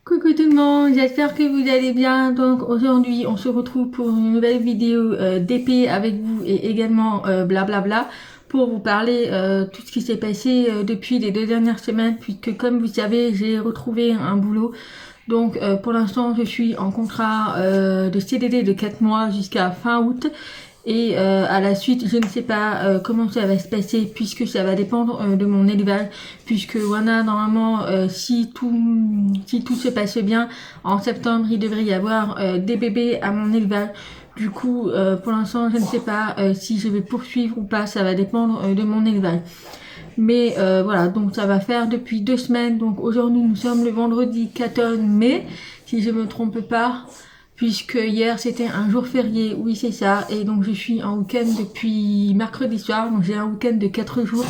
Coucou tout le monde, j'espère que vous allez bien. Donc aujourd'hui on se retrouve pour une nouvelle vidéo d'épée avec vous et également blablabla pour vous parler tout ce qui s'est passé depuis les 2 dernières semaines, puisque comme vous savez j'ai retrouvé un boulot. Donc pour l'instant je suis en contrat de CDD de 4 mois jusqu'à fin août. Et à la suite, je ne sais pas comment ça va se passer puisque ça va dépendre de mon élevage. Puisque voilà, normalement, si tout se passe bien, en septembre, il devrait y avoir des bébés à mon élevage. Du coup, pour l'instant, je ne sais pas si je vais poursuivre ou pas. Ça va dépendre de mon élevage. Mais voilà, donc ça va faire depuis 2 semaines. Donc aujourd'hui, nous sommes le vendredi 14 mai, si je me trompe pas. Puisque hier c'était un jour férié, oui c'est ça, et donc je suis en week-end depuis mercredi soir, donc j'ai un week-end de 4 jours,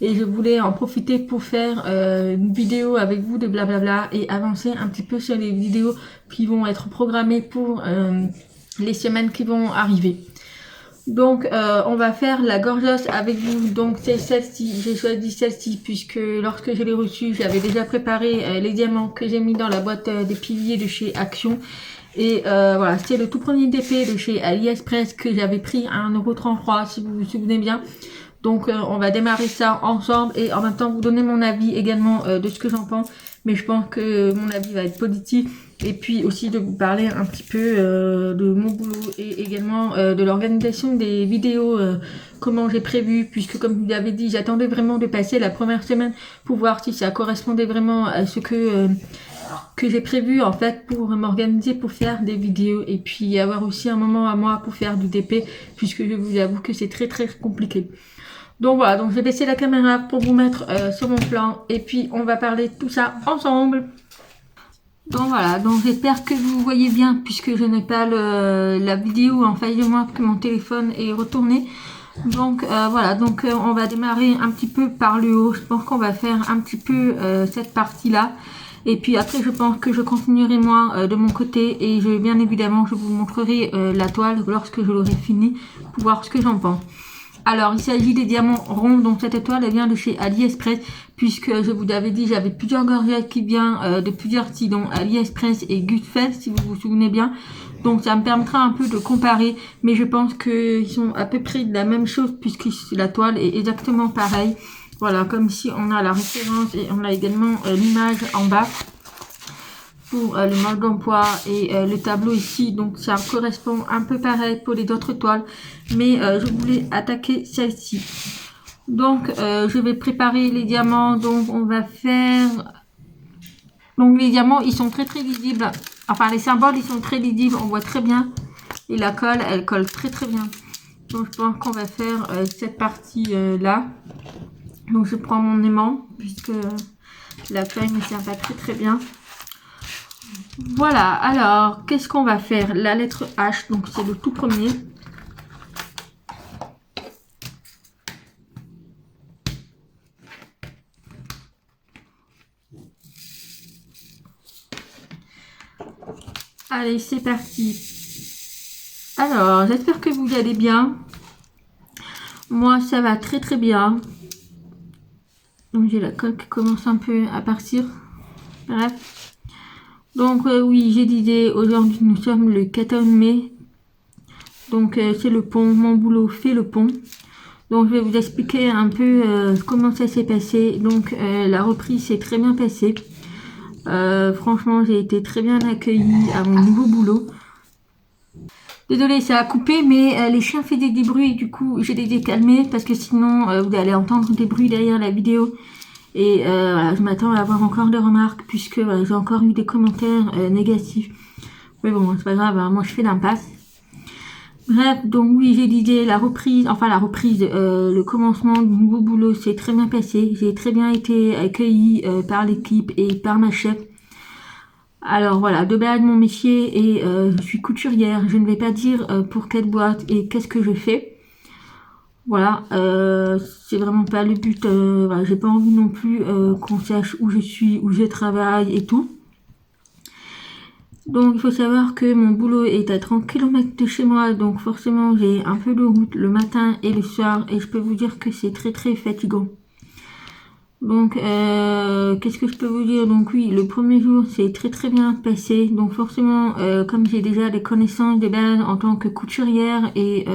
et je voulais en profiter pour faire une vidéo avec vous de blablabla, et avancer un petit peu sur les vidéos qui vont être programmées pour les semaines qui vont arriver. Donc on va faire la gorgeosse avec vous, donc c'est celle-ci, j'ai choisi celle-ci puisque lorsque je l'ai reçue j'avais déjà préparé les diamants que j'ai mis dans la boîte des piliers de chez Action. Et voilà, c'était le tout premier DP de chez AliExpress que j'avais pris à 1,33 € si vous vous souvenez bien. Donc on va démarrer ça ensemble et en même temps vous donner mon avis également de ce que j'en pense. Mais je pense que mon avis va être positif. Et puis aussi de vous parler un petit peu de mon boulot et également de l'organisation des vidéos, comment j'ai prévu. Puisque comme je vous l'avais dit, j'attendais vraiment de passer la première semaine pour voir si ça correspondait vraiment à ce que j'ai prévu en fait pour m'organiser pour faire des vidéos et puis avoir aussi un moment à moi pour faire du DP puisque je vous avoue que c'est très compliqué. Donc voilà, donc je vais baisser la caméra pour vous mettre sur mon plan et puis on va parler de tout ça ensemble. Donc voilà, donc j'espère que vous voyez bien puisque je n'ai pas la vidéo en face de moi que mon téléphone est retourné. Donc voilà, donc on va démarrer un petit peu par le haut. Je pense qu'on va faire un petit peu cette partie là. Et puis après je pense que je continuerai moi de mon côté et bien évidemment je vous montrerai la toile lorsque je l'aurai fini pour voir ce que j'en pense. Alors il s'agit des diamants ronds, donc cette toile elle vient de chez AliExpress puisque je vous avais dit j'avais plusieurs gorgettes qui viennent de plusieurs sites, dont AliExpress et Gutfest si vous vous souvenez bien. Donc ça me permettra un peu de comparer, mais je pense qu'ils sont à peu près de la même chose puisque la toile est exactement pareille. Voilà, comme ici on a la référence et on a également l'image en bas pour le mode d'emploi et le tableau ici. Donc ça correspond un peu pareil pour les autres toiles, mais je voulais attaquer celle-ci. Donc je vais préparer les diamants. Donc on va faire... Donc les diamants ils sont très visibles. Enfin les symboles ils sont très lisibles, on voit très bien. Et la colle elle colle très bien. Donc je pense qu'on va faire cette partie là. Donc je prends mon aimant puisque la feuille ne tient pas très bien. Voilà, alors qu'est-ce qu'on va faire? La lettre H, donc c'est le tout premier. Allez, c'est parti. Alors, j'espère que vous allez bien. Moi, ça va très bien. Donc j'ai la colle qui commence un peu à partir. Bref. Donc oui, j'ai l'idée. Aujourd'hui, nous sommes le 14 mai. Donc c'est le pont. Mon boulot fait le pont. Donc je vais vous expliquer un peu comment ça s'est passé. Donc la reprise s'est très bien passée. Franchement, j'ai été très bien accueillie à mon nouveau boulot. Désolée, ça a coupé, mais les chiens faisaient des bruits, du coup j'ai les ai calmés parce que sinon vous allez entendre des bruits derrière la vidéo. Et voilà, je m'attends à avoir encore des remarques puisque voilà, j'ai encore eu des commentaires négatifs. Mais bon, c'est pas grave, hein, moi je fais l'impasse. Bref, donc oui, j'ai l'idée, le commencement du nouveau boulot s'est très bien passé. J'ai très bien été accueillie par l'équipe et par ma chef. Alors voilà, de base mon métier et je suis couturière. Je ne vais pas dire pour quelle boîte et qu'est-ce que je fais. Voilà, c'est vraiment pas le but. Voilà, j'ai pas envie non plus qu'on sache où je suis, où je travaille et tout. Donc il faut savoir que mon boulot est à 30 km de chez moi, donc forcément j'ai un peu de route le matin et le soir et je peux vous dire que c'est très fatigant. Donc, qu'est-ce que je peux vous dire? Donc oui, le premier jour, c'est très bien passé. Donc forcément, comme j'ai déjà des connaissances de base en tant que couturière et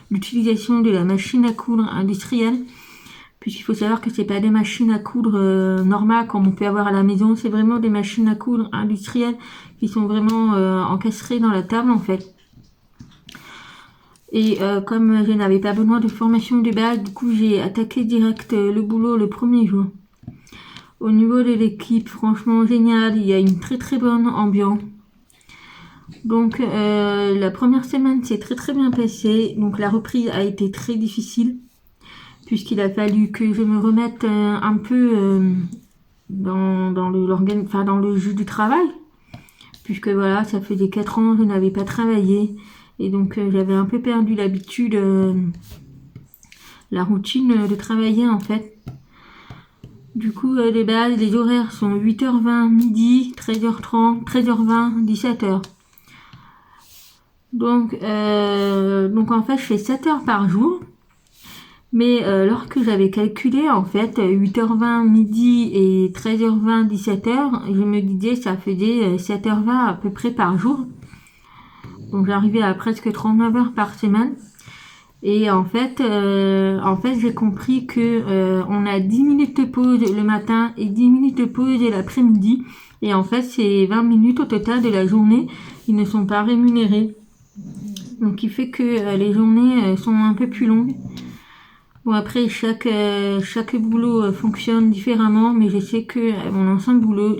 l'utilisation de la machine à coudre industrielle, puisqu'il faut savoir que c'est pas des machines à coudre normales comme on peut avoir à la maison, c'est vraiment des machines à coudre industrielles qui sont vraiment encastrées dans la table en fait. Et comme je n'avais pas besoin de formation de base, du coup j'ai attaqué direct le boulot le premier jour. Au niveau de l'équipe, franchement génial, il y a une très bonne ambiance. Donc la première semaine s'est très bien passée, donc la reprise a été très difficile, puisqu'il a fallu que je me remette un peu dans le jus du travail, puisque voilà, ça faisait 4 ans que je n'avais pas travaillé. Et donc j'avais un peu perdu l'habitude, la routine de travailler en fait. Du coup les bases, les horaires sont 8h20 midi, 13h30, 13h20, 17h. Donc en fait je fais 7 heures par jour. Mais lorsque j'avais calculé en fait 8h20 midi et 13h20, 17h, je me disais ça faisait 7h20 à peu près par jour. Donc j'arrivais à presque 39 heures par semaine. Et en fait j'ai compris que on a 10 minutes de pause le matin et 10 minutes de pause l'après-midi. Et en fait ces 20 minutes au total de la journée, ils ne sont pas rémunérés. Donc il fait que les journées sont un peu plus longues. Bon après chaque boulot fonctionne différemment, mais je sais que mon ancien boulot,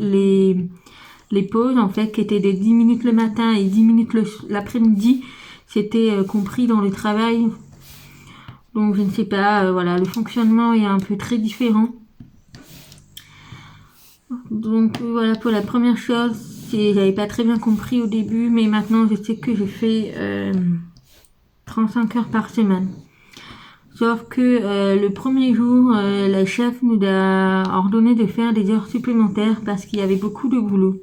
les pauses en fait qui étaient de 10 minutes le matin et 10 minutes l'après-midi, c'était compris dans le travail. Donc je ne sais pas, voilà, le fonctionnement est un peu très différent. Donc voilà pour la première chose, j'avais pas très bien compris au début, mais maintenant je sais que je fais 35 heures par semaine. Sauf que le premier jour, la chef nous a ordonné de faire des heures supplémentaires parce qu'il y avait beaucoup de boulot.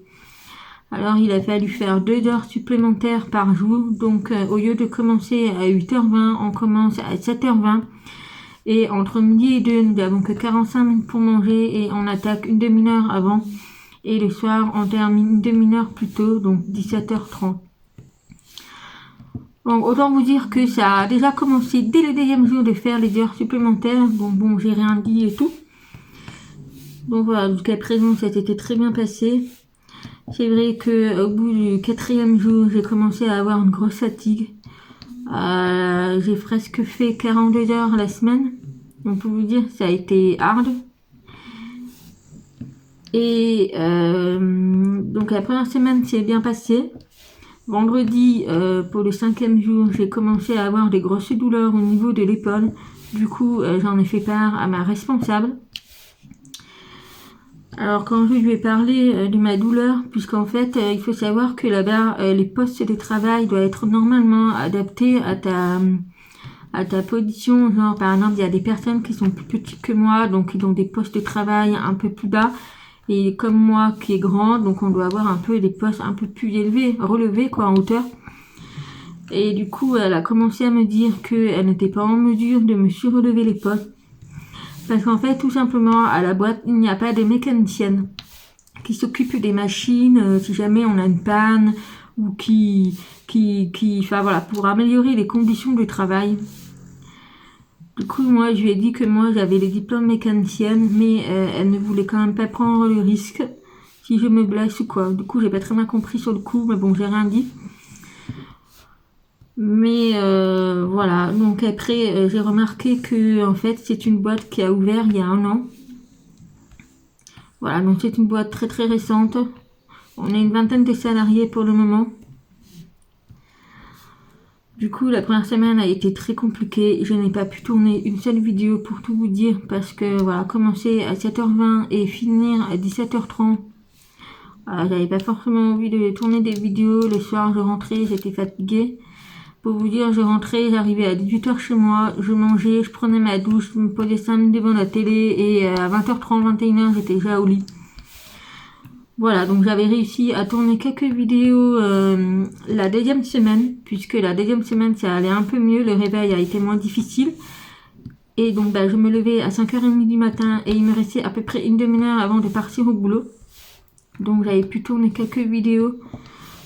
Alors il a fallu faire 2 heures supplémentaires par jour. Donc au lieu de commencer à 8h20, on commence à 7h20. Et entre midi et 2, nous n'avons que 45 minutes pour manger et on attaque une demi-heure avant. Et le soir, on termine une demi-heure plus tôt, donc 17h30. Donc autant vous dire que ça a déjà commencé dès le deuxième jour de faire les heures supplémentaires. Bon, j'ai rien dit et tout. Donc voilà, jusqu'à présent ça s'était très bien passé. C'est vrai que au bout du 4e jour, j'ai commencé à avoir une grosse fatigue. J'ai presque fait 42 heures la semaine. Donc pour vous dire, ça a été hard. Et donc la première semaine s'est bien passée. Vendredi, pour le 5e jour, j'ai commencé à avoir des grosses douleurs au niveau de l'épaule. Du coup, j'en ai fait part à ma responsable. Alors quand je lui ai parlé de ma douleur, puisqu'en fait, il faut savoir que là-bas, les postes de travail doivent être normalement adaptés à ta position. Genre, par exemple, il y a des personnes qui sont plus petites que moi, donc ils ont des postes de travail un peu plus bas. Et comme moi qui est grande, donc on doit avoir un peu des postes un peu plus élevés, relevés quoi en hauteur. Et du coup, elle a commencé à me dire qu'elle n'était pas en mesure de me surrelever les postes. Parce qu'en fait, tout simplement, à la boîte, il n'y a pas de mécanicienne qui s'occupe des machines si jamais on a une panne ou enfin voilà, pour améliorer les conditions de travail. Du coup, moi, je lui ai dit que moi, j'avais les diplômes mécaniciennes, mais elle ne voulait quand même pas prendre le risque si je me blesse ou quoi. Du coup, j'ai pas très bien compris sur le coup, mais bon, j'ai rien dit. Mais voilà, donc après, j'ai remarqué que en fait, c'est une boîte qui a ouvert il y a 1 an. Voilà, donc c'est une boîte très récente. On est une vingtaine de salariés pour le moment. Du coup, la première semaine a été très compliquée. Je n'ai pas pu tourner une seule vidéo pour tout vous dire parce que voilà, commencer à 7h20 et finir à 17h30. J'avais pas forcément envie de tourner des vidéos. Le soir, je rentrais, j'étais fatiguée. Pour vous dire, je rentrais, j'arrivais à 18h chez moi, je mangeais, je prenais ma douche, je me posais 5 minutes devant la télé et à 20h30, 21h, j'étais déjà au lit. Voilà, donc j'avais réussi à tourner quelques vidéos la deuxième semaine, puisque la deuxième semaine ça allait un peu mieux, le réveil a été moins difficile. Et donc bah, je me levais à 5h30 du matin et il me restait à peu près une demi-heure avant de partir au boulot. Donc j'avais pu tourner quelques vidéos,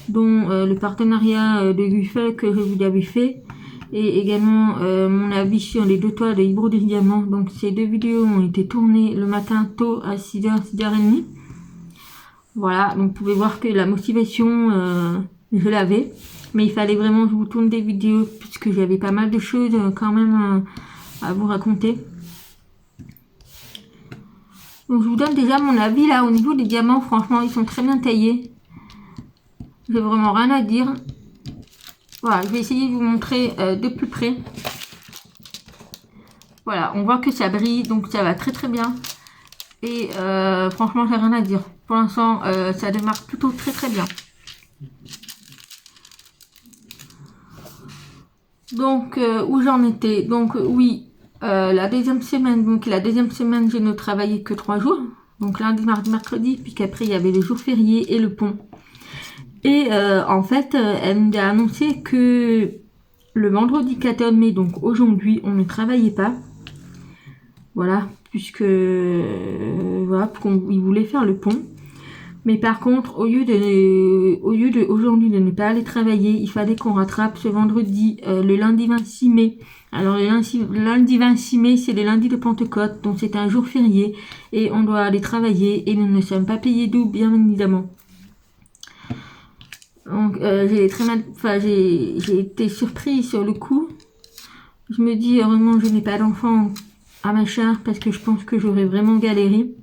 dont le partenariat de Guffel que je vous avais fait, et également mon avis sur les 2 toits de Hydro des Diamants. Donc ces 2 vidéos ont été tournées le matin tôt à 6h, 6h30. Voilà, donc vous pouvez voir que la motivation, je l'avais. Mais il fallait vraiment que je vous tourne des vidéos puisque j'avais pas mal de choses quand même à vous raconter. Donc je vous donne déjà mon avis là au niveau des diamants. Franchement, ils sont très bien taillés. J'ai vraiment rien à dire. Voilà, je vais essayer de vous montrer de plus près. Voilà, on voit que ça brille, donc ça va très très bien. Et franchement, j'ai rien à dire. Pour l'instant, ça démarre plutôt très très bien. Donc, où j'en étais? Donc, oui, la deuxième semaine, je ne travaillais que 3 jours. Donc, lundi, mardi, mercredi, puis qu'après, il y avait les jours fériés et le pont. Et en fait, elle nous a annoncé que le vendredi 14 mai, donc aujourd'hui, on ne travaillait pas. Voilà, puisque voilà, ils voulaient faire le pont. Mais par contre, au lieu de aujourd'hui de ne pas aller travailler, il fallait qu'on rattrape ce vendredi, le lundi 26 mai. Alors le lundi 26 mai, c'est le lundi de Pentecôte, donc c'est un jour férié et on doit aller travailler et nous ne sommes pas payés d'où, bien évidemment. Donc j'ai été surprise sur le coup. Je me dis vraiment je n'ai pas d'enfant à ma charge parce que je pense que j'aurais vraiment galéré.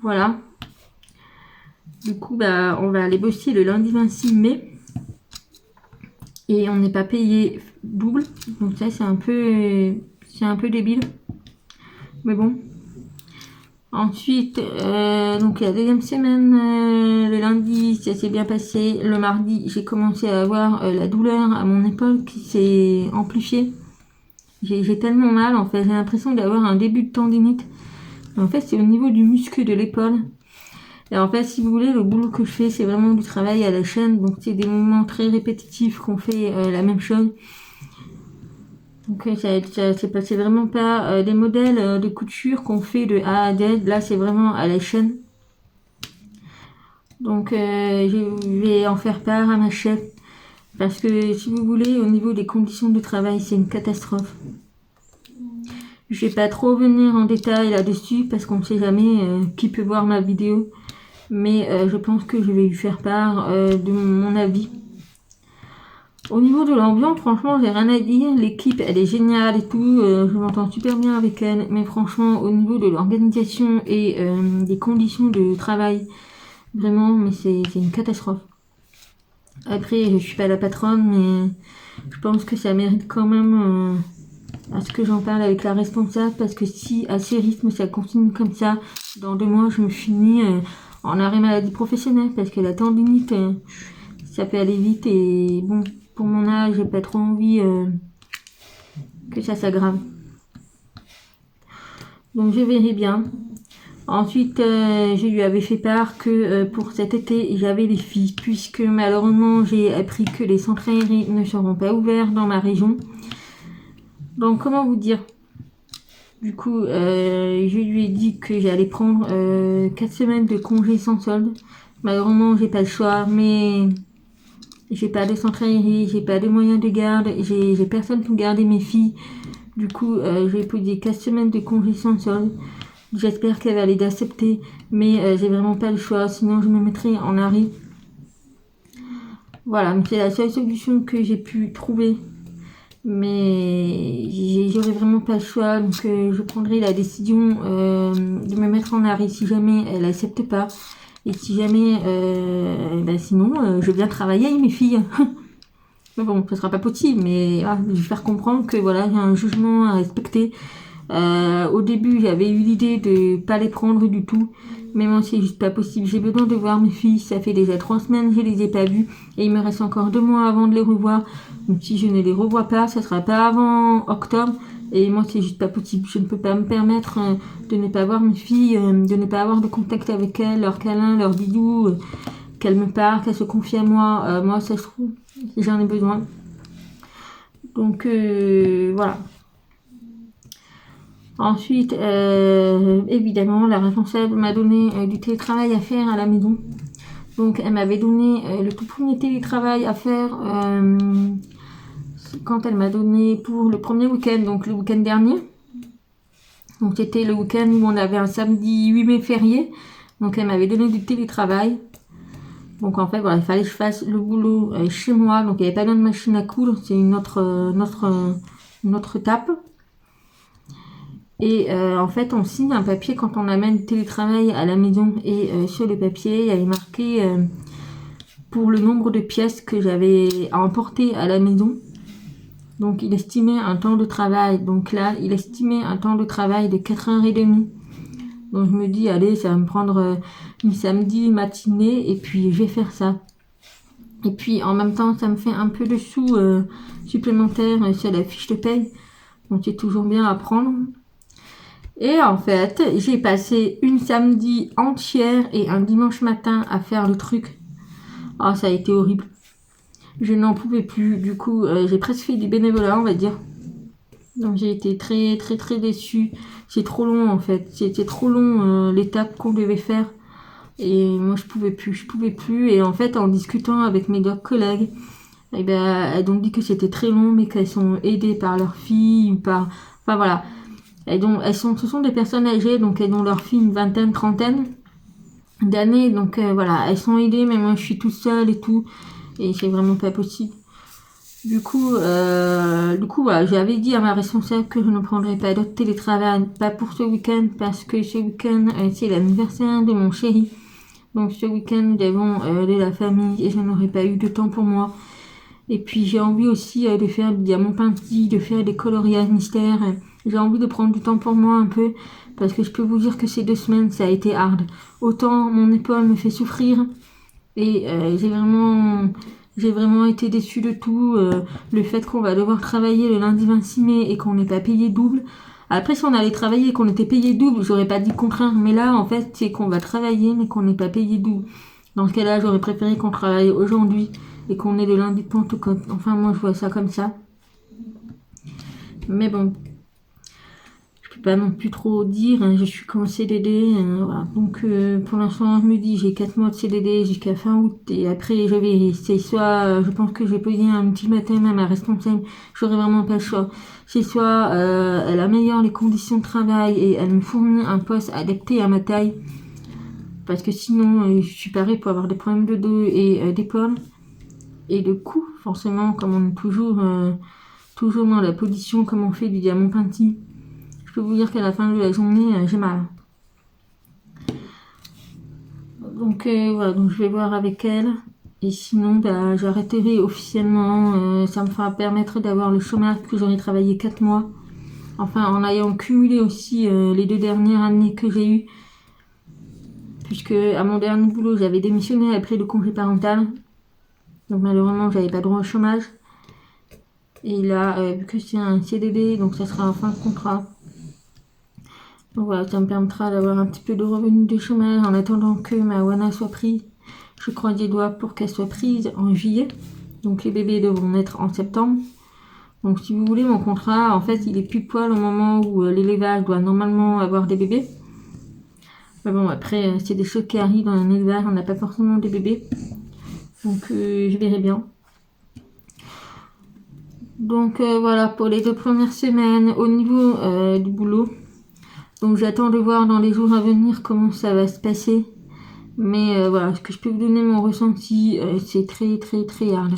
Voilà. Du coup, bah, on va aller bosser le lundi 26 mai. Et on n'est pas payé double. Donc ça, c'est un peu débile. Mais bon. Ensuite, donc la deuxième semaine, le lundi, ça s'est bien passé. Le mardi, j'ai commencé à avoir la douleur à mon épaule qui s'est amplifiée. J'ai tellement mal, en fait. J'ai l'impression d'avoir un début de tendinite. En fait, c'est au niveau du muscle de l'épaule. Et en fait, si vous voulez, le boulot que je fais, c'est vraiment du travail à la chaîne. Donc, c'est des mouvements très répétitifs qu'on fait la même chose. Donc, c'est vraiment pas des modèles de couture qu'on fait de A à Z. Là, c'est vraiment à la chaîne. Donc, je vais en faire part à ma chef. Parce que, si vous voulez, au niveau des conditions de travail, c'est une catastrophe. Je vais pas trop venir en détail là-dessus parce qu'on ne sait jamais qui peut voir ma vidéo. Mais je pense que je vais lui faire part de mon avis. Au niveau de l'ambiance, franchement, j'ai rien à dire. L'équipe, elle est géniale et tout. Je m'entends super bien avec elle. Mais franchement, au niveau de l'organisation et des conditions de travail, vraiment, mais c'est une catastrophe. Après, je suis pas la patronne, mais je pense que ça mérite quand même à ce que j'en parle avec la responsable. Parce que si à ce rythme, ça continue comme ça, dans 2 mois, je me finis en arrêt maladie professionnelle. Parce que la tendinite, ça peut aller vite. Et bon, pour mon âge, j'ai pas trop envie que ça s'aggrave. Donc je verrai bien. Ensuite, je lui avais fait part que pour cet été, j'avais les filles, puisque malheureusement, j'ai appris que les centres aérés ne seront pas ouverts dans ma région. Donc, comment vous dire? Du coup, je lui ai dit que j'allais prendre 4 semaines de congé sans solde. Malheureusement, j'ai pas le choix, mais j'ai pas de centre aéré, j'ai pas de moyens de garde, j'ai personne pour garder mes filles. Du coup, j'ai posé 4 semaines de congé sans solde. J'espère qu'elle va les accepter, mais j'ai vraiment pas le choix, sinon je me mettrai en arrêt. Voilà, c'est la seule solution que j'ai pu trouver. Mais j'aurais vraiment pas le choix, donc je prendrai la décision de me mettre en arrêt si jamais elle accepte pas. Et si jamais, sinon, je viens travailler avec mes filles. Mais bon, ça sera pas possible, mais voilà, je vais faire comprendre que voilà, j'ai un jugement à respecter. Au début, j'avais eu l'idée de pas les prendre du tout, mais moi c'est juste pas possible. J'ai besoin de voir mes filles. Ça fait déjà 3 semaines que je les ai pas vues et il me reste encore 2 mois avant de les revoir. Donc si je ne les revois pas, ça sera pas avant octobre. Et moi c'est juste pas possible. Je ne peux pas me permettre de ne pas voir mes filles, de ne pas avoir de contact avec elles, leurs câlins, leurs bisous, qu'elles me parlent, qu'elles se confient à moi. Moi ça se trouve, j'en ai besoin. Donc voilà. Ensuite, évidemment, la responsable m'a donné du télétravail à faire à la maison. Donc, elle m'avait donné le tout premier télétravail à faire quand elle m'a donné pour le premier week-end, donc le week-end dernier. Donc, c'était le week-end où on avait un samedi 8 mai férié. Donc, elle m'avait donné du télétravail. Donc, en fait, voilà, il fallait que je fasse le boulot chez moi. Donc, il n'y avait pas de machine à coudre. C'est une autre étape. Et en fait, on signe un papier quand on amène le télétravail à la maison. Et sur le papier, il y avait marqué pour le nombre de pièces que j'avais à emporter à la maison. Donc, il estimait un temps de travail. Donc là, il estimait un temps de travail de 4h30. Donc, je me dis, allez, ça va me prendre une samedi matinée et puis je vais faire ça. Et puis, en même temps, ça me fait un peu de sous supplémentaires sur la fiche de paye. Donc, c'est toujours bien à prendre. Et en fait, j'ai passé une samedi entière et un dimanche matin à faire le truc. Ah, ça a été horrible. Je n'en pouvais plus. Du coup, j'ai presque fait du bénévolat, on va dire. Donc, j'ai été très, très, très déçue. C'est trop long, en fait. C'était trop long, l'étape qu'on devait faire. Et moi, je pouvais plus. Et en fait, en discutant avec mes deux collègues, eh ben, elles ont dit que c'était très long, mais qu'elles sont aidées par leur fille ou par... Enfin, voilà. Et donc, ce sont des personnes âgées, donc elles ont leur fille une vingtaine, trentaine d'années. Donc voilà, elles sont aidées, mais moi je suis toute seule et tout. Et c'est vraiment pas possible. Du coup, voilà, j'avais dit à ma responsable que je ne prendrais pas d'autre télétravail, pas pour ce week-end, parce que ce week-end, c'est l'anniversaire de mon chéri. Donc ce week-end, nous avons de la famille et je n'aurais pas eu de temps pour moi. Et puis j'ai envie aussi de faire du diamant peinti, de faire des coloriages mystères. J'ai envie de prendre du temps pour moi un peu, parce que je peux vous dire que ces 2 semaines, ça a été hard. Autant mon épaule me fait souffrir, et j'ai vraiment été déçue de tout. Le fait qu'on va devoir travailler le lundi 26 mai et qu'on n'est pas payé double. Après, si on allait travailler et qu'on était payé double, j'aurais pas dit le contraire. Mais là, en fait, c'est qu'on va travailler, mais qu'on n'est pas payé double. Dans ce cas-là, j'aurais préféré qu'on travaille aujourd'hui et qu'on ait le lundi de Pentecôte. Enfin, moi, je vois ça comme ça. Mais bon, je peux pas non plus trop dire. Hein, je suis qu'en CDD. Voilà. Donc, pour l'instant, je me dis, j'ai 4 mois de CDD jusqu'à fin août. Et après, je vais, c'est soit, je pense que je vais poser un ultimatum à ma responsable. J'aurai vraiment pas le choix. C'est soit, elle améliore les conditions de travail et elle me fournit un poste adapté à ma taille. Parce que sinon, je suis parée pour avoir des problèmes de dos et d'épaule. Et de cou, forcément, comme on est toujours dans la position comme on fait du diamant peinti. Je peux vous dire qu'à la fin de la journée, j'ai mal. Donc voilà, donc je vais voir avec elle. Et sinon, bah, j'arrêterai officiellement. Ça me fera permettre d'avoir le chômage que j'aurai travaillé 4 mois. Enfin, en ayant cumulé aussi les 2 dernières années que j'ai eues. Puisque à mon dernier boulot, j'avais démissionné après le congé parental. Donc malheureusement, j'avais pas droit au chômage. Et là, vu que c'est un CDD, donc ça sera en fin de contrat. Donc voilà, ça me permettra d'avoir un petit peu de revenus de chômage en attendant que ma WANA soit prise. Je croise les doigts pour qu'elle soit prise en juillet. Donc les bébés devront naître en septembre. Donc si vous voulez, mon contrat, en fait, il est pile poil au moment où l'élevage doit normalement avoir des bébés. Mais bon, après, c'est des choses qui arrivent dans un élevage, on n'a pas forcément des bébés. Donc je verrai bien. Donc voilà pour les 2 premières semaines au niveau du boulot. Donc j'attends de voir dans les jours à venir comment ça va se passer. Mais voilà, ce que je peux vous donner mon ressenti, c'est très très très hard.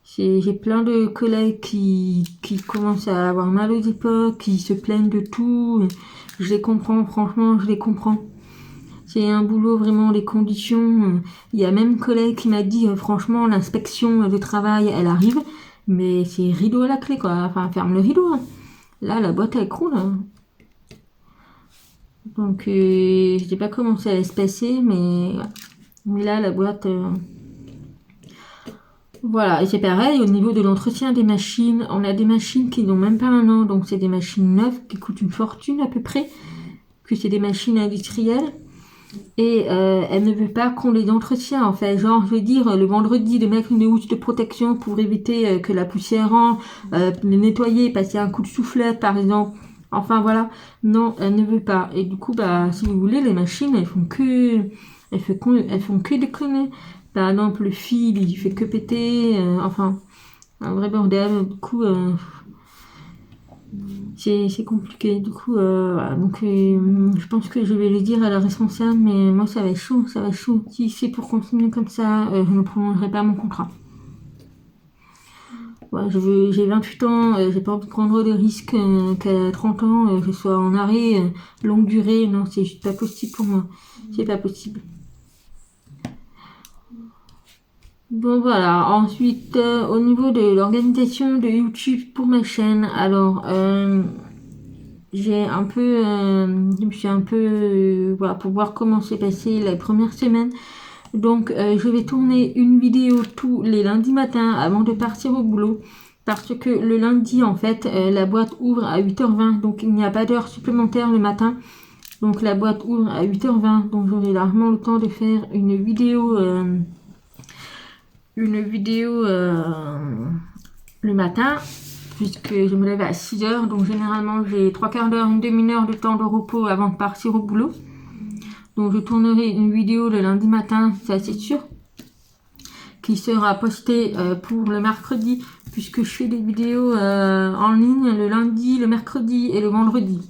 J'ai plein de collègues qui commencent à avoir mal aux épaules, qui se plaignent de tout. Je les comprends, franchement, je les comprends. C'est un boulot, vraiment, les conditions. Il y a même un collègue qui m'a dit, franchement, l'inspection de travail, elle arrive, mais c'est rideau à la clé, quoi. Enfin, ferme le rideau. Hein. Là, la boîte, elle croule. Hein. Donc, je sais pas comment ça allait se passer, mais là, la boîte... Voilà, et c'est pareil, au niveau de l'entretien des machines, on a des machines qui n'ont même pas un an, donc c'est des machines neuves qui coûtent une fortune à peu près, que c'est des machines industrielles. Et elle ne veut pas qu'on les entretient en fait, genre je veux dire le vendredi de mettre une housse de protection pour éviter que la poussière rentre, les nettoyer, passer un coup de soufflette par exemple Enfin voilà, non, elle ne veut pas. Et du coup, bah, si vous voulez, les machines, elles font que déconner. Par exemple, le fil, il fait que péter. Enfin, un vrai bordel. Du coup, c'est compliqué. Du coup, voilà. Donc, je pense que je vais le dire à la responsable, mais moi, ça va être chaud, ça va être chaud. Si c'est pour continuer comme ça, je ne prolongerai pas mon contrat. Ouais, j'ai 28 ans, j'ai pas envie de prendre de risques qu'à 30 ans, je sois en arrêt longue durée. Non, c'est juste pas possible pour moi. C'est pas possible. Bon voilà, ensuite au niveau de l'organisation de YouTube pour ma chaîne, alors je me suis un peu, voilà, pour voir comment s'est passé la première semaine. Donc je vais tourner une vidéo tous les lundis matins avant de partir au boulot. Parce que le lundi, en fait, la boîte ouvre à 8h20, donc il n'y a pas d'heure supplémentaire le matin. Donc la boîte ouvre à 8h20, donc j'aurai largement le temps de faire une vidéo le matin, puisque je me lève à 6h, donc généralement j'ai 3/4 d'heure, une demi-heure de temps de repos avant de partir au boulot. Donc je tournerai une vidéo le lundi matin, ça c'est sûr, qui sera postée pour le mercredi, puisque je fais des vidéos en ligne le lundi, le mercredi et le vendredi.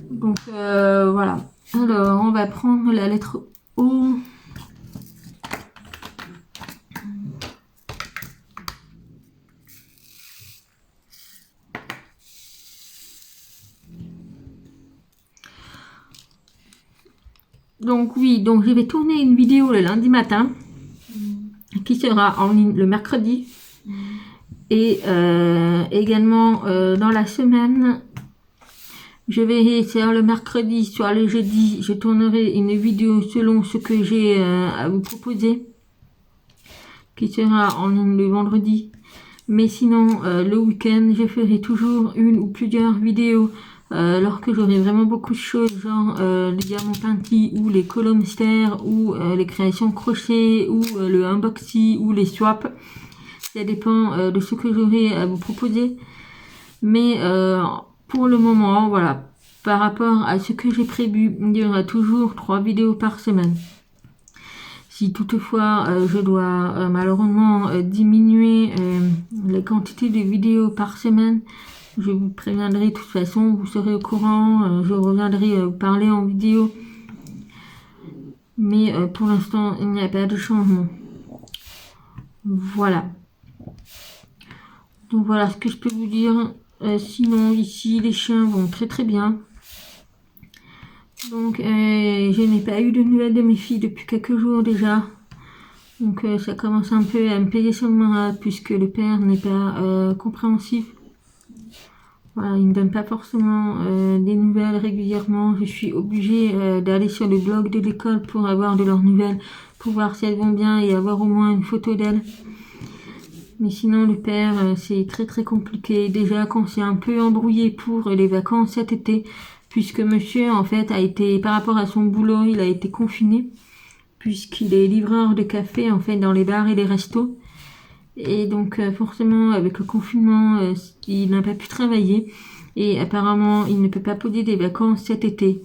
Donc voilà. Alors on va prendre la lettre O. Donc oui, donc je vais tourner une vidéo le lundi matin qui sera en ligne le mercredi et également dans la semaine. Je verrai soit le mercredi, soit le jeudi, je tournerai une vidéo selon ce que j'ai à vous proposer, qui sera en ligne le vendredi. Mais sinon, le week-end, je ferai toujours une ou plusieurs vidéos lorsque j'aurai vraiment beaucoup de choses, genre les diamants peintis, ou les colonnes mystères, ou les créations crochet, ou le unboxing, ou les swaps. Ça dépend de ce que j'aurai à vous proposer. Mais pour le moment, voilà, par rapport à ce que j'ai prévu, il y aura toujours 3 vidéos par semaine. Si toutefois je dois malheureusement diminuer les quantités de vidéos par semaine, je vous préviendrai de toute façon, vous serez au courant, je reviendrai vous parler en vidéo. Mais pour l'instant, il n'y a pas de changement. Voilà. Donc voilà ce que je peux vous dire. Sinon, ici, les chiens vont très très bien. Donc, je n'ai pas eu de nouvelles de mes filles depuis quelques jours déjà. Donc, ça commence un peu à me payer sur le moral puisque le père n'est pas compréhensif. Voilà, il ne me donne pas forcément des nouvelles régulièrement. Je suis obligée d'aller sur le blog de l'école pour avoir de leurs nouvelles, pour voir si elles vont bien et avoir au moins une photo d'elles. Mais sinon, le père, c'est très très compliqué. Déjà qu'on s'est un peu embrouillé pour les vacances cet été, puisque monsieur, en fait, a été, par rapport à son boulot, il a été confiné, puisqu'il est livreur de café, en fait, dans les bars et les restos. Et donc, forcément, avec le confinement, il n'a pas pu travailler. Et apparemment, il ne peut pas poser des vacances cet été.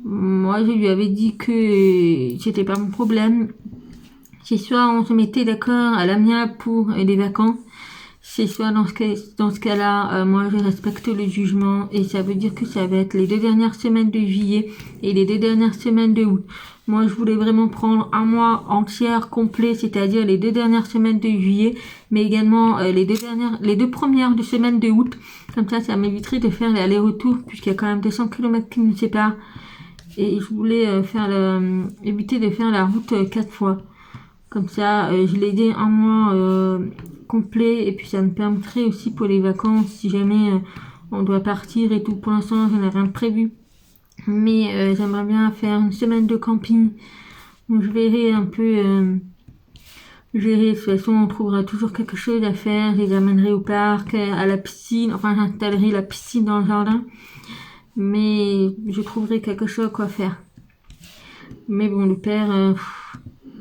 Moi, je lui avais dit que c'était pas mon problème. C'est soit on se mettait d'accord à l'amiable pour les vacances, c'est soit dans ce cas-là, moi je respecte le jugement et ça veut dire que ça va être les 2 dernières semaines de juillet et les 2 dernières semaines de août. Moi je voulais vraiment prendre un mois entier complet, c'est-à-dire les 2 dernières semaines de juillet, mais également les 2 premières de semaines de août. Comme ça m'éviterait de faire l'aller-retour puisqu'il y a quand même 200 km qui nous séparent. Et je voulais éviter de faire la route 4 fois. Comme ça, je l'ai aidé un mois complet et puis ça me permettrait aussi pour les vacances si jamais on doit partir et tout. Pour l'instant, je n'ai rien de prévu. Mais j'aimerais bien faire une semaine de camping. Donc je verrai un peu. Je verrai, de toute façon, on trouvera toujours quelque chose à faire. Je les amènerai au parc, à la piscine. Enfin, j'installerai la piscine dans le jardin. Mais je trouverai quelque chose quoi faire. Mais bon, le père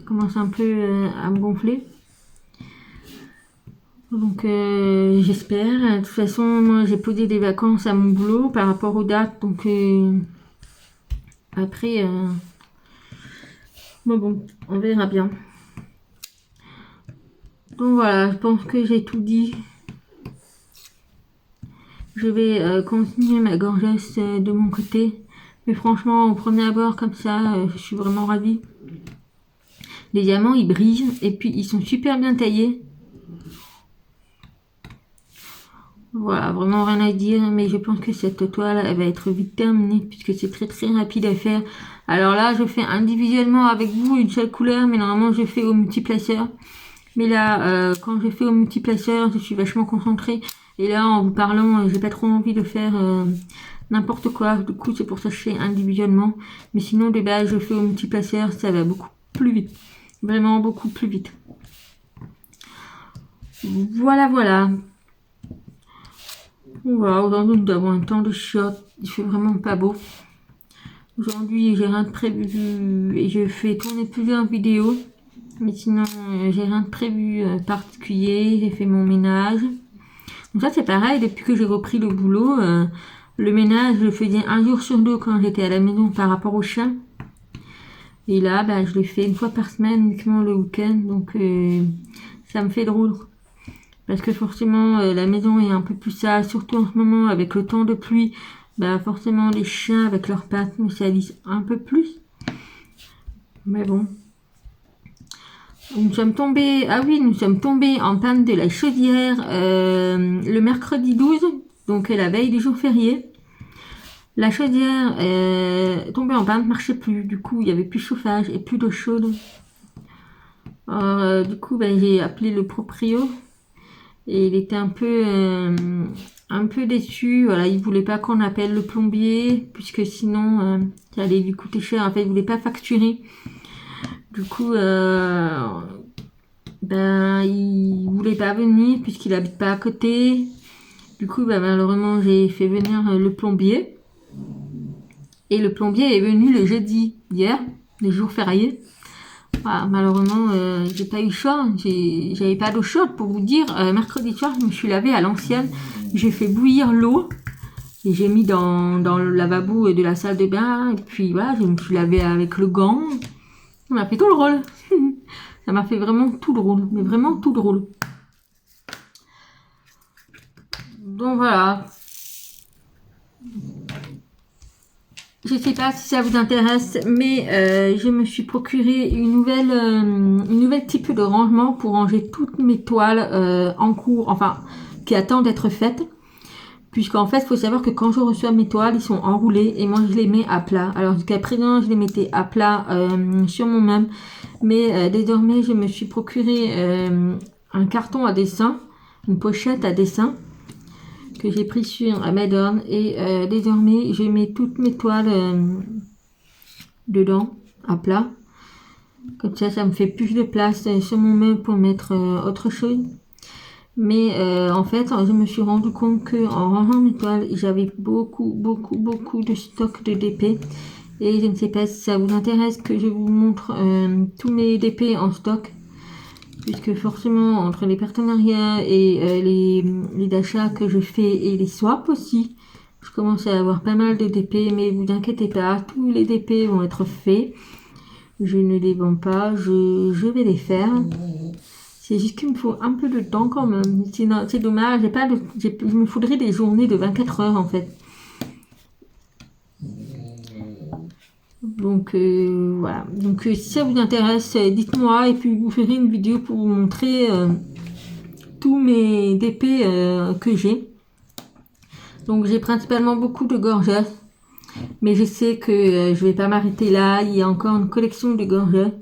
commence un peu à me gonfler. Donc j'espère. De toute façon, moi j'ai posé des vacances à mon boulot par rapport aux dates. Donc après, bon, on verra bien. Donc voilà, je pense que j'ai tout dit. Je vais continuer ma gorgesse de mon côté. Mais franchement, au premier abord, comme ça, je suis vraiment ravie. Les diamants, ils brillent. Et puis, ils sont super bien taillés. Voilà, vraiment rien à dire. Mais je pense que cette toile, elle va être vite terminée. Puisque c'est très très rapide à faire. Alors là, je fais individuellement avec vous une seule couleur. Mais normalement, je fais au multiplaceur. Mais là, quand je fais au multiplaceur, je suis vachement concentrée. Et là, en vous parlant, j'ai pas trop envie de faire n'importe quoi. Du coup, c'est pour ça que je fais individuellement. Mais sinon, de base, je fais au multiplaceur, ça va beaucoup plus vite. Vraiment beaucoup plus vite. Voilà, voilà. Voilà, aujourd'hui, nous avons un temps de shot. Il fait vraiment pas beau. Aujourd'hui, j'ai rien de prévu et je fais tourner plusieurs vidéos. Mais sinon, j'ai rien de prévu particulier. J'ai fait mon ménage. Donc ça c'est pareil, depuis que j'ai repris le boulot, le ménage je le faisais un jour sur deux quand j'étais à la maison par rapport au chat. Et là je le fais une fois par semaine uniquement le week-end, donc ça me fait drôle. Parce que forcément la maison est un peu plus sale, surtout en ce moment avec le temps de pluie, forcément les chiens avec leurs pattes nous salissent un peu plus. Mais bon. Nous sommes tombés en panne de la chaudière le mercredi 12, donc la veille du jour férié. La chaudière tombée en panne, ne marchait plus. Du coup, il n'y avait plus de chauffage et plus d'eau chaude. Alors, du coup, j'ai appelé le proprio et il était un peu déçu. Voilà, il voulait pas qu'on appelle le plombier puisque sinon ça allait lui coûter cher. En fait, il voulait pas facturer. Du coup, il voulait pas venir puisqu'il habite pas à côté. Du coup, malheureusement, j'ai fait venir le plombier. Et le plombier est venu le jeudi, hier, les jours fériés. Voilà, malheureusement, j'ai pas eu choix. J'avais pas d'eau chaude pour vous dire. Mercredi soir, je me suis lavée à l'ancienne. J'ai fait bouillir l'eau. Et j'ai mis dans le lavabo de la salle de bain. Et puis voilà, je me suis lavée avec le gant. Ça m'a fait tout drôle. Ça m'a fait vraiment tout drôle. Mais vraiment tout drôle. Donc voilà. Je sais pas si ça vous intéresse, mais je me suis procuré une nouvelle type de rangement pour ranger toutes mes toiles en cours, enfin, qui attendent d'être faites. Puisqu'en fait, il faut savoir que quand je reçois mes toiles, ils sont enroulés et moi je les mets à plat. Alors jusqu'à présent, je les mettais à plat sur mon meuble, mais désormais, je me suis procuré un carton à dessin, une pochette à dessin que j'ai pris sur Amazon et désormais je mets toutes mes toiles dedans à plat, comme ça me fait plus de place sur mon meuble pour mettre autre chose. Mais en fait je me suis rendu compte que en rangeant mes toiles j'avais beaucoup de stock de DP et je ne sais pas si ça vous intéresse que je vous montre tous mes DP en stock. Puisque forcément, entre les partenariats et les achats que je fais et les swaps aussi, je commence à avoir pas mal de DP, mais vous inquiétez pas, tous les DP vont être faits. Je ne les vends pas, je vais les faire. C'est juste qu'il me faut un peu de temps quand même. C'est dommage, il me faudrait des journées de 24 heures en fait. Donc voilà. Donc si ça vous intéresse, dites-moi et puis vous ferez une vidéo pour vous montrer tous mes DP que j'ai. Donc j'ai principalement beaucoup de gorgettes, mais je sais que je vais pas m'arrêter là. Il y a encore une collection de gorgettes.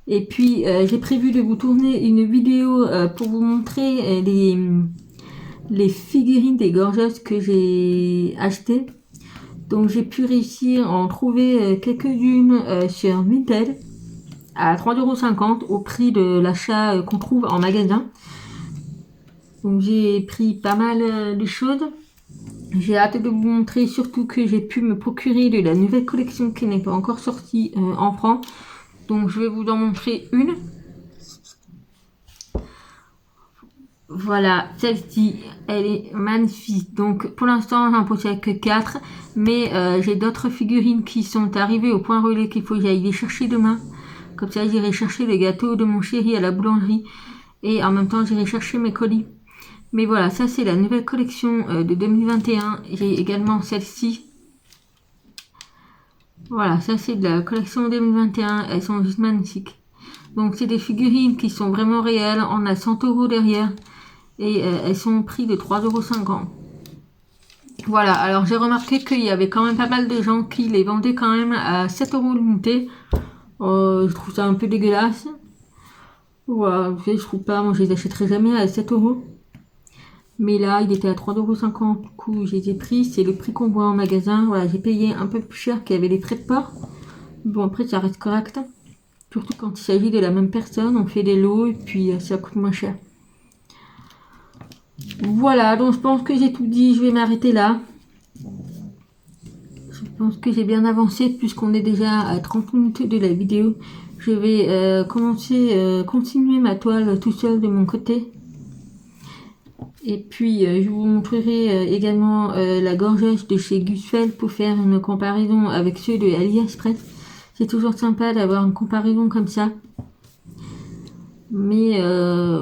Et puis j'ai prévu de vous tourner une vidéo pour vous montrer les figurines des gorgettes que j'ai achetées. Donc j'ai pu réussir à en trouver quelques-unes sur Vinted à 3,50 € au prix de l'achat qu'on trouve en magasin. Donc j'ai pris pas mal de choses. J'ai hâte de vous montrer surtout que j'ai pu me procurer de la nouvelle collection qui n'est pas encore sortie en France. Donc je vais vous en montrer une. Voilà, celle-ci, elle est magnifique. Donc pour l'instant, j'en possède que 4, mais j'ai d'autres figurines qui sont arrivées au point relais qu'il faut que j'aille les chercher demain. Comme ça, j'irai chercher le gâteau de mon chéri à la boulangerie et en même temps, j'irai chercher mes colis. Mais voilà, ça c'est la nouvelle collection de 2021. J'ai également celle-ci. Voilà, ça c'est de la collection 2021. Elles sont juste magnifiques. Donc c'est des figurines qui sont vraiment réelles. On a 100 € derrière. Et elles sont au prix de 3,50 €. Voilà, alors j'ai remarqué qu'il y avait quand même pas mal de gens qui les vendaient quand même à 7 € l'unité. Je trouve ça un peu dégueulasse. Voilà, je trouve pas, moi je les achèterai jamais à 7 €. Mais là, il était à 3,50 €, du coup je les ai pris. C'est le prix qu'on voit en magasin. Voilà, j'ai payé un peu plus cher qu'il y avait les frais de port. Bon, après ça reste correct. Surtout quand il s'agit de la même personne, on fait des lots et puis ça coûte moins cher. Voilà, donc je pense que j'ai tout dit, je vais m'arrêter là. Je pense que j'ai bien avancé puisqu'on est déjà à 30 minutes de la vidéo. Je vais continuer ma toile tout seul de mon côté. Et puis je vous montrerai également la gorgeuse de chez Gusfeld pour faire une comparaison avec ceux de AliExpress. C'est toujours sympa d'avoir une comparaison comme ça. Mais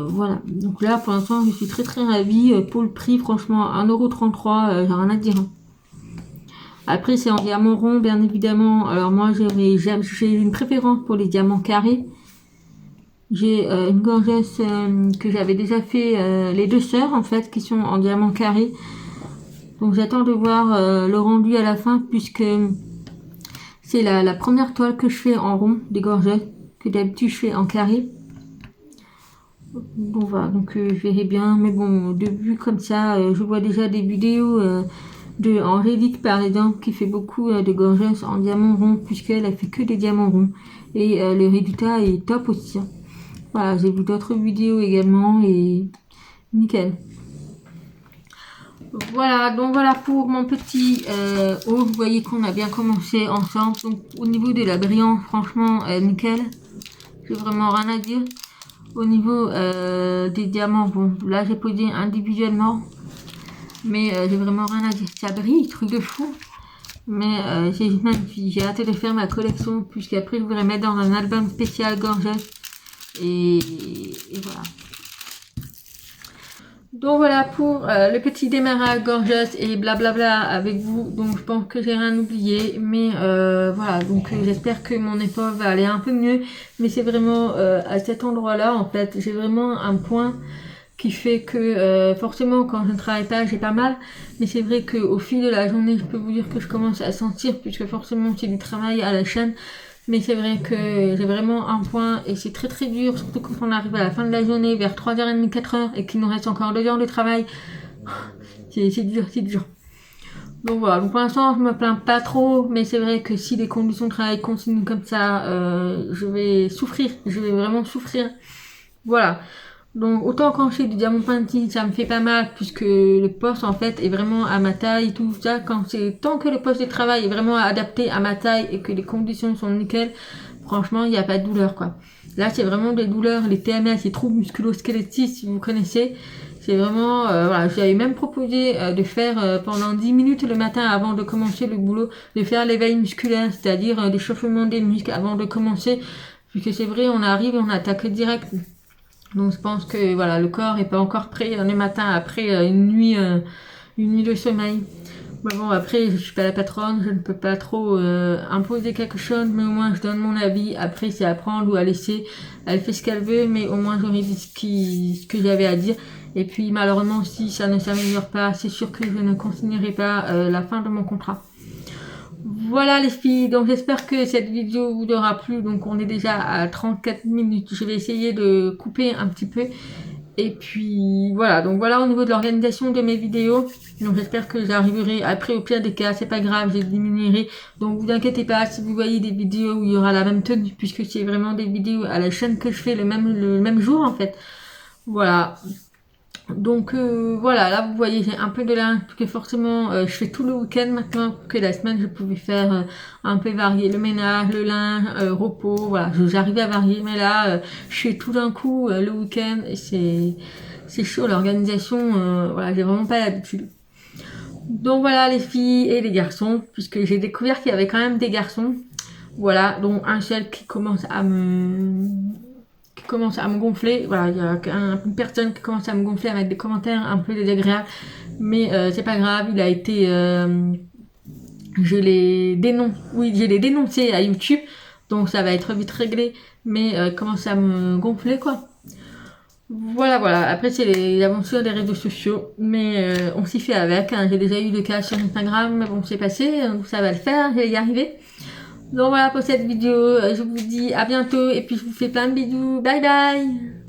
voilà, donc là pour l'instant je suis très ravie pour le prix, franchement 1,33 €, j'ai rien à dire. Après c'est en diamant rond bien évidemment, alors moi j'ai une préférence pour les diamants carrés. J'ai une gorgeuse que j'avais déjà fait, les deux sœurs en fait, qui sont en diamant carré. Donc j'attends de voir le rendu à la fin puisque c'est la première toile que je fais en rond des gorgeuses, que d'habitude je fais en carré. Bon voilà, donc je verrai bien, mais bon, de vue comme ça, je vois déjà des vidéos de Angélique par exemple, qui fait beaucoup de gorgeuses en diamant rond, puisqu'elle a fait que des diamants ronds, et le résultat est top aussi. Voilà, j'ai vu d'autres vidéos également, et nickel. Voilà, donc voilà pour mon petit haul. Vous voyez qu'on a bien commencé ensemble. Donc au niveau de la brillance, franchement, nickel. J'ai vraiment rien à dire. Au niveau des diamants, bon, là j'ai posé individuellement, mais j'ai vraiment rien à dire. Ça brille, truc de fou. Mais c'est magnifique. J'ai hâte de faire ma collection, puisqu'après je voudrais mettre dans un album spécial gorgeuse. Et voilà. Donc voilà pour le petit démarrage gorgeuse et blablabla avec vous. Donc je pense que j'ai rien oublié, mais voilà, donc j'espère que mon épaule va aller un peu mieux. Mais c'est vraiment à cet endroit-là en fait, j'ai vraiment un point qui fait que forcément quand je ne travaille pas j'ai pas mal, mais c'est vrai qu'au fil de la journée je peux vous dire que je commence à sentir, puisque forcément c'est du travail à la chaîne. Mais c'est vrai que j'ai vraiment un point et c'est très dur, surtout quand on arrive à la fin de la journée, vers 3h30, 4h, et qu'il nous reste encore 2 heures de travail. C'est dur, c'est dur. Donc voilà, donc pour l'instant je me plains pas trop, mais c'est vrai que si les conditions de travail continuent comme ça, je vais souffrir, je vais vraiment souffrir. Voilà. Donc autant quand je fais du diamant painting, ça me fait pas mal puisque le poste en fait est vraiment à ma taille, tout ça. Tant que le poste de travail est vraiment adapté à ma taille et que les conditions sont nickel, franchement il n'y a pas de douleur quoi. Là c'est vraiment des douleurs, les TMS, les troubles musculo-squelettiques si vous connaissez. C'est vraiment, voilà, j'avais même proposé de faire pendant 10 minutes le matin avant de commencer le boulot, de faire l'éveil musculaire, c'est-à-dire l'échauffement des muscles avant de commencer. Puisque c'est vrai, on arrive et on attaque direct. Donc je pense que voilà, le corps est pas encore prêt le matin après une nuit de sommeil. Mais bon, après je suis pas la patronne, je ne peux pas trop imposer quelque chose, mais au moins je donne mon avis. Après c'est à prendre ou à laisser. Elle fait ce qu'elle veut, mais au moins j'aurais dit ce que j'avais à dire. Et puis malheureusement si ça ne s'améliore pas, c'est sûr que je ne continuerai pas la fin de mon contrat. Voilà les filles, donc j'espère que cette vidéo vous aura plu. Donc on est déjà à 34 minutes, je vais essayer de couper un petit peu. Et puis voilà, donc voilà au niveau de l'organisation de mes vidéos. Donc j'espère que j'arriverai, après au pire des cas, c'est pas grave, je diminuerai. Donc vous inquiétez pas si vous voyez des vidéos où il y aura la même tenue, puisque c'est vraiment des vidéos à la chaîne que je fais le même jour en fait. Voilà. Donc voilà, là vous voyez j'ai un peu de linge, parce que forcément je fais tout le week-end maintenant, que la semaine je pouvais faire un peu varier le ménage, le linge, repos, voilà, j'arrivais à varier, mais là je fais tout d'un coup le week-end et c'est chaud l'organisation, voilà, j'ai vraiment pas l'habitude. Donc voilà les filles et les garçons, puisque j'ai découvert qu'il y avait quand même des garçons, voilà, dont un seul qui commence à me gonfler. Voilà, il y a une personne qui commence à me gonfler, à mettre des commentaires un peu désagréables, mais c'est pas grave, il a été je l'ai dénoncé à YouTube, donc ça va être vite réglé, mais commence à me gonfler quoi. Voilà, après c'est les aventures des réseaux sociaux, mais on s'y fait avec, hein. J'ai déjà eu le cas sur Instagram, mais bon c'est passé, donc ça va le faire, je vais y arriver. Donc voilà pour cette vidéo, je vous dis à bientôt, et puis je vous fais plein de bisous, bye bye.